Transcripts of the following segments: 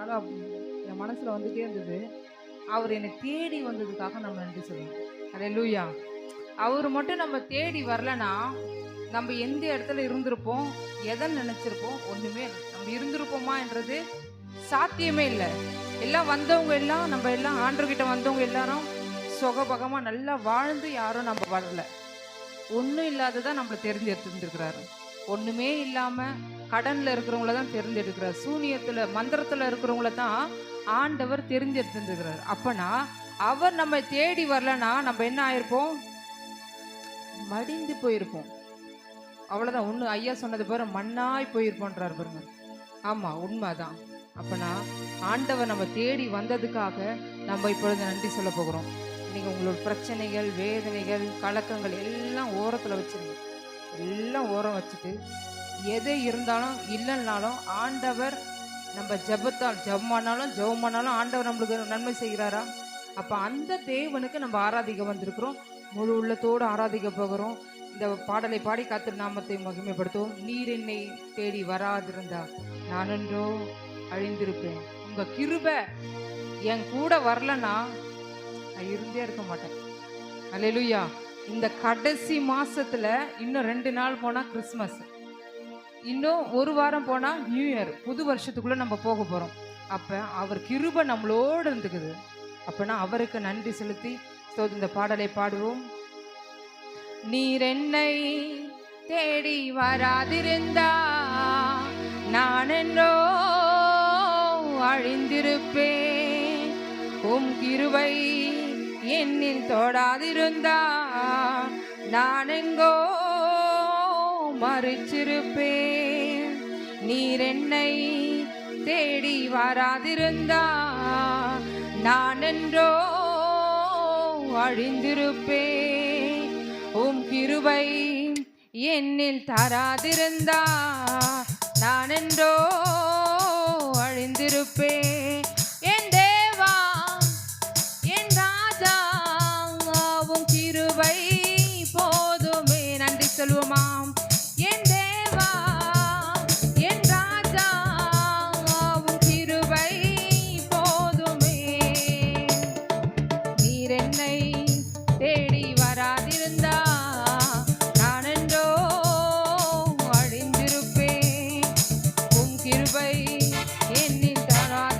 அதனால என் மனசுல வந்துட்டே இருந்தது. அவர் என்னை தேடி வந்ததுக்காக நம்ம நன்றி சொல்லணும். அல்லேலூயா. அவர் மட்டும் நம்ம தேடி வரலனா, நம்ம எந்த இடத்துல இருந்திருப்போம், எதை நினைச்சிருப்போம், ஒண்ணுமே இல்ல. நம்ம இருந்திருப்போமான்றது சாத்தியமே இல்ல. எல்லாம் வந்தவங்க எல்லாம் நம்ம எல்லாம் ஆண்டவர்கிட்ட வந்தவங்க எல்லாரும் சுகபகமா நல்லா வாழ்ந்து யாரும் நம்ம வரல. ஒண்ணும் இல்லாததா நம்மள தெரிஞ்செடுத்துருக்கிறாரு. ஒண்ணுமே இல்லாம கடன்ல இருக்கிறவங்கள தான் தெரிஞ்செடுக்கிறார். சூனியத்துல மந்திரத்துல இருக்கிறவங்கள தான் ஆண்டவர் தெரிஞ்செடுத்துருக்கிறார். அப்பனா அவர் நம்ம தேடி வரலனா நம்ம என்ன ஆயிருப்போம்? மடிந்து போயிருப்போம். அவ்வளவுதான். ஒண்ணு ஐயா சொன்னது பாரு, மண்ணாய் போயிருப்போன்றார் பாருங்க. ஆமா, உண்மைதான். அப்பனா ஆண்டவர் நம்ம தேடி வந்ததுக்காக நம்ம இப்பொழுது நன்றி சொல்ல போகிறோம். நீங்க உங்களோட பிரச்சனைகள், வேதனைகள், கலக்கங்கள் எல்லாம் ஓரத்துல வச்சிருங்க. எல்லாம் ஓரம் வச்சுட்டு எது இருந்தாலும் இல்லைன்னாலும் ஆண்டவர் நம்ம ஜெபத்தால் ஜெபமானாலும் ஆண்டவர் நம்மளுக்கு நன்மை செய்கிறாரா? அப்ப அந்த தேவனுக்கு நம்ம ஆராதிக்க வந்திருக்கிறோம். முழு உள்ளத்தோடு ஆராதிக்க போகிறோம். இந்த பாடலை பாடி கர்த்தர் நாமத்தை மகிமைப்படுத்துவோம். நீர் என்னை தேடி வராதிருந்தா நானென்றோ அழிந்திருப்பேன். உங்க கிருபை என் கூட வரலன்னா நான் இருந்தே இருக்க மாட்டேன். அல்லேலூயா. இந்த கடைசி மாசத்துல இன்னும் 2 நாள் போனா கிறிஸ்மஸ், இன்னும் 1 வாரம் போனா நியூ இயர், புது வருஷத்துக்குள்ள நம்ம போக போறோம். அப்ப அவர் கிருபை நம்மளோடு இருந்துக்குது. அப்பனா அவருக்கு நன்றி செலுத்தி இந்த பாடலை பாடுவோம். நீர் என்னை தேடி வராதிருந்தா நான் என்றோ அழிந்திருப்பேன். உம் கிருபை என்னில் தொடாதிருந்தா நான் எங்கோ மறிச்சிருப்பேன். நீர் என்னை தேடி வராதிருந்தா நான் என்றோ அழிந்திருப்பேன். உம் கிருபை என்னில் தராதிருந்தா நான் என்றோ அழிந்திருப்பேன். என் தேவா, என் ராஜா, உம் கிருபை போதுமே. நன்றி சொல்லுவோமாம். என் தேவா, என் ராஜா, உம் கிருபை போதுமே. நீர் என்னை தேடி வராதிருந்தா நான் என்றோ அழிந்திருப்பேன். உம் கிருபை என்னில் தராதிருந்தா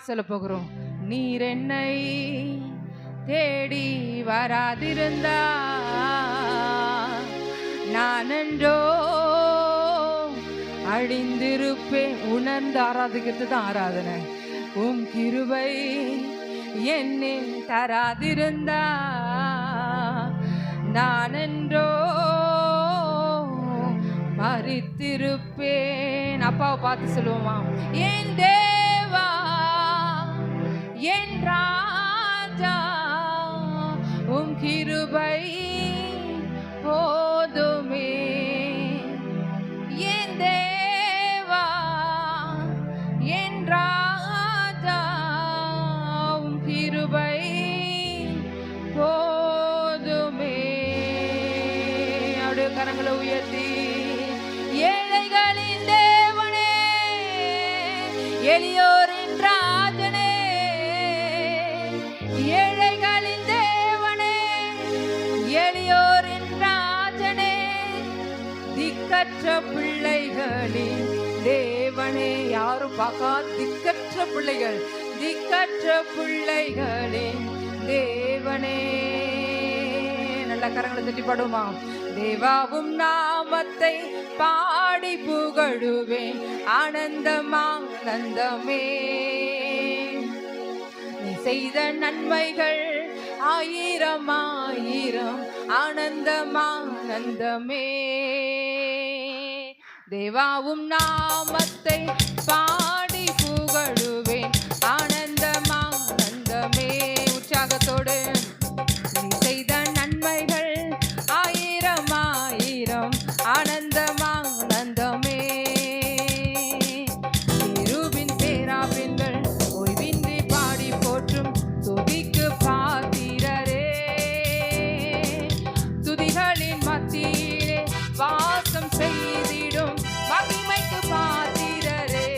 சொல்ல போகிறோம். நீர் என்னை தேடி வராதிருந்தா நான் என்றோ அழிந்திருப்பேன். உணர்ந்து ஆராதிக்கிறது தான் ஆராதனை. உம் கிருபை என்னில் தராதிருந்தா நான் என்றோ மரித்திருப்பேன். அப்பாவை பார்த்து சொல்லுவோமா, என் தேவா என் ராஜா உம் கிருபை போதுமே. என் தேவா என் ராஜா உம் கிருபை போதுமே. அவருடைய கரங்களை உயர்த்தி, ஏழைகளின் தேவனே எளியோரின் ராஜனே, ஏழைகளின் தேவனே எளியோரின் ராஜனே, திக்கற்ற பிள்ளைகளின் தேவனே. யாரும் பார்க்கா திக்கற்ற பிள்ளைகள், திக்கற்ற பிள்ளைகளின் தேவனே. நல்ல கரங்களை தட்டி பாடுமா. தேவாவும் நாமத்தை பாடி புகழுவேன் ஆனந்தமானந்தமே. நீ செய்த நன்மைகள் ஆயிரம் ஆயிரம் ஆனந்தமானந்தமே. தேவாவும் நாமத்தை பாடி புகழுவேன் ஆனந்தமானந்தமே. உற்சாகத்தோடு நீ செய்த நன்மைகள் ஆயிரம் ஆயிரம் ஆனந்தமானந்தமே. கேருபின் சேராபின்கள் ஓய்வின்றி பாடி போற்றும் துதிக்கு பாத்திரரே. துதிகளின் மத்தியிலே வாசம் செய்திடும் மகிமைக்கு பாத்திரரே.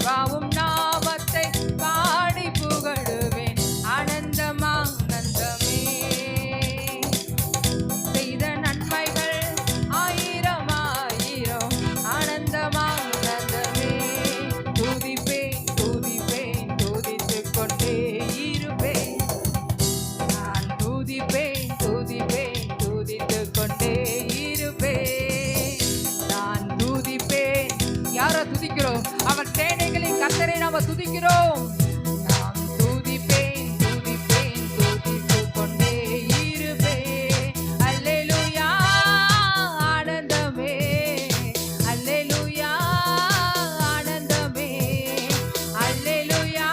தேவாவும் நாமத்தை பாடி புகழுவேன் ஆனந்தமானந்தமே. செய்த நன்மைகள் ஆயிரம் ஆயிரம் ஆனந்தமானந்தமே. துதிப்பேன் துதிப்பேன் துதித்துக் கொண்டே இருப்பேன். நான் துதிப்பேன் துதிப்பேன் துதித்துக் கொண்டே இருப்பேன். நான் துதிப்பேன். யாரை துதிக்கிறோம்? அவர் சேனைகளின் கர்த்தரை நாம துதிக்கிறோம். நாம் துதிப்பேன் துதிப்பேன் துதித்துக் கொண்டே இருப்பேன். அல்லேலூயா ஆனந்தமே. அல்லேலூயா ஆனந்தமே. அல்லேலூயா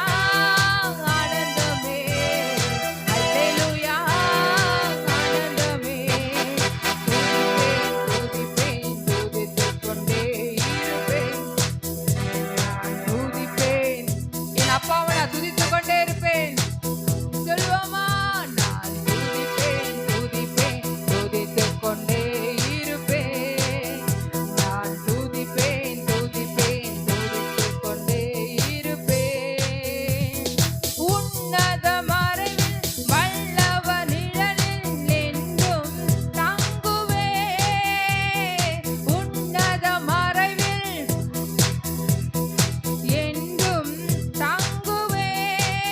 ஆனந்தமே. அல்லேலூயா ஆனந்தமே. துதிப்பேன் துதித்துக் கொண்டே இருப்பேன். நான் துதிப்பேன். என் அப்பாவை நான் துதித்துக் கொண்டே இருப்பேன். சொல்லுவோமா? நான் துதிப்பேன் துதிப்பேன் துதித்துக் கொண்டே இருப்பேன். நான் துதிப்பேன் துதிப்பேன் துதித்துக் கொண்டே இருப்பேன். உன்னத மறைவில் வல்லவ நிழலில் என்றும் தங்குவேன். உன்னத மறைவில் என்றும் தங்குவேன்.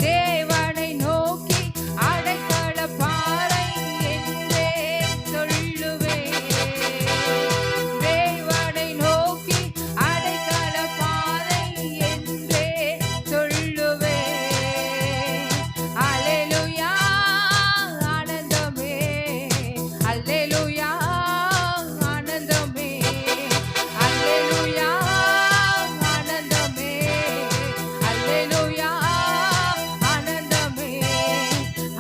தேவனை நோக்கி அடைக்கல பாறை என்றே சொல்லுவேன். தேவனை நோக்கி அடைக்கல பாறை என்றே சொல்லுவேன். அல்லேலூயா ஆனந்தமே. அல்லேலூயா ஆனந்தமே. அல்லேலூயா ஆனந்தமே. அல்லேலூயா ஆனந்தமே.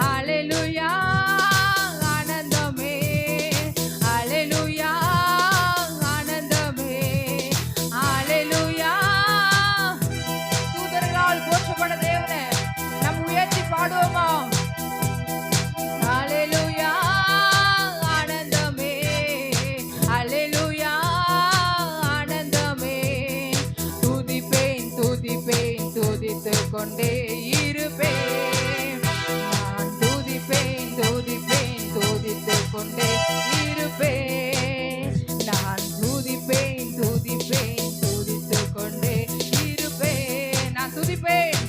அல்லேலூயா ஆனந்தமே. அல்லேலூயா ஆனந்தமே. அல்லேலூயா. தூதர்களால் போற்றப்பட தேவனே நம் உயர்த்தி பாடுவோமா? அல்லேலூயா ஆனந்தமே. அல்லேலூயா ஆனந்தமே. துதிப்பேன் துதிப்பேன் துதித்துக் கொண்டே இருப்பேன். நான் துதிப்பேன் துதிப்பேன் துதித்துக் கொண்டே இருப்பேன். நான் துதிப்பேன் துதிப்பேன் துதித்துக் கொண்டே இருப்பேன். நான் துதிப்பேன்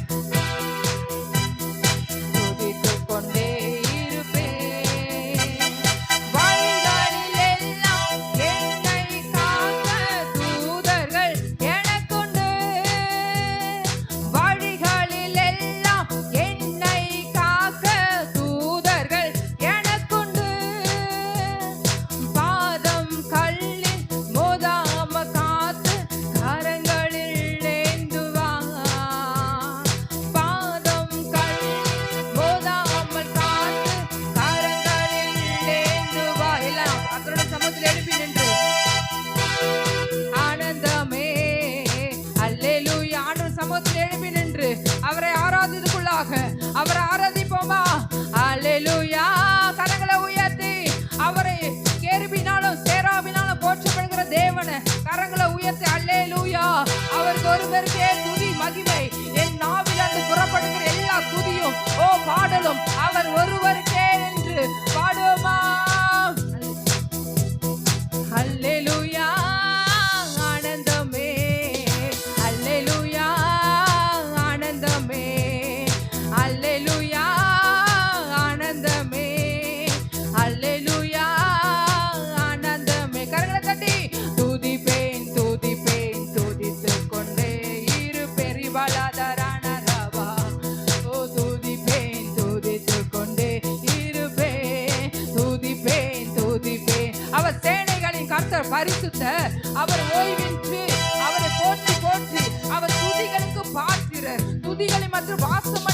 துதித்துக் கொண்டே இருப்பேன். வழிகளிலெல்லாம் என்னை காக்க தூதர்கள் எனக்குண்டு. வழிகளிலெல்லாம் என்னை காக்க தூதர்கள் எனக்குண்டு. பாதம் கல்லில் மோதாம காத்து கரங்களில் ஏந்துவார். பாதம் கல்லில் மோதாமல் காத்து கரங்களில் ஏந்துவார். எல்லாம் கர்த்தருடைய சமூகத்தில் எழுப்பி நின்று ஆனந்தமே. அல்லேலூயா. ஆண்டவர் சமூகத்தில் எழுப்பி நின்று அவரை ஆராதித்துக்குள்ளாக அவரை ஆராதிப்போமா? அல்லேலூயா. கரங்களை உயர்த்தி அவரை கேருபினாலும் சேராபினாலும் போற்றப்படுகிற தேவனை கரங்களை உயர்த்தி அல்லேலூயா. அவருக்கு ஒருவருக்கே துதி மகிமை. என் நாவிலிருந்து புறப்படுகிற எல்லா துதியும் ஓ பாடலும் அவர் ஒருவருக்கே என்று பாடுவோமா? அல்லேலூயா ஆனந்தமே. அல்லேலூயா ஆனந்தமே. அல்லேலூயா ஆனந்தமே. அல்லேலூயா ஆனந்தமே. கரங்களை தட்டி துதிப்பேன் துதிப்பேன் துதித்துக் கொண்டே இருப்பேன். ரிபலாதரானரவா. ஓ துதிப்பேன் துதித்துக் கொண்டே இருப்பேன். துதிப்பேன் துதிப்பேன். அவர் சேனைகளின் கர்த்தர் பரிசுத்தர். அவர் ஓய்வின்றி அவரை போற்றி போற்றி அவர் துதிகளுக்கு பாத்திரர். துதிகளை மற்றும் வாசம்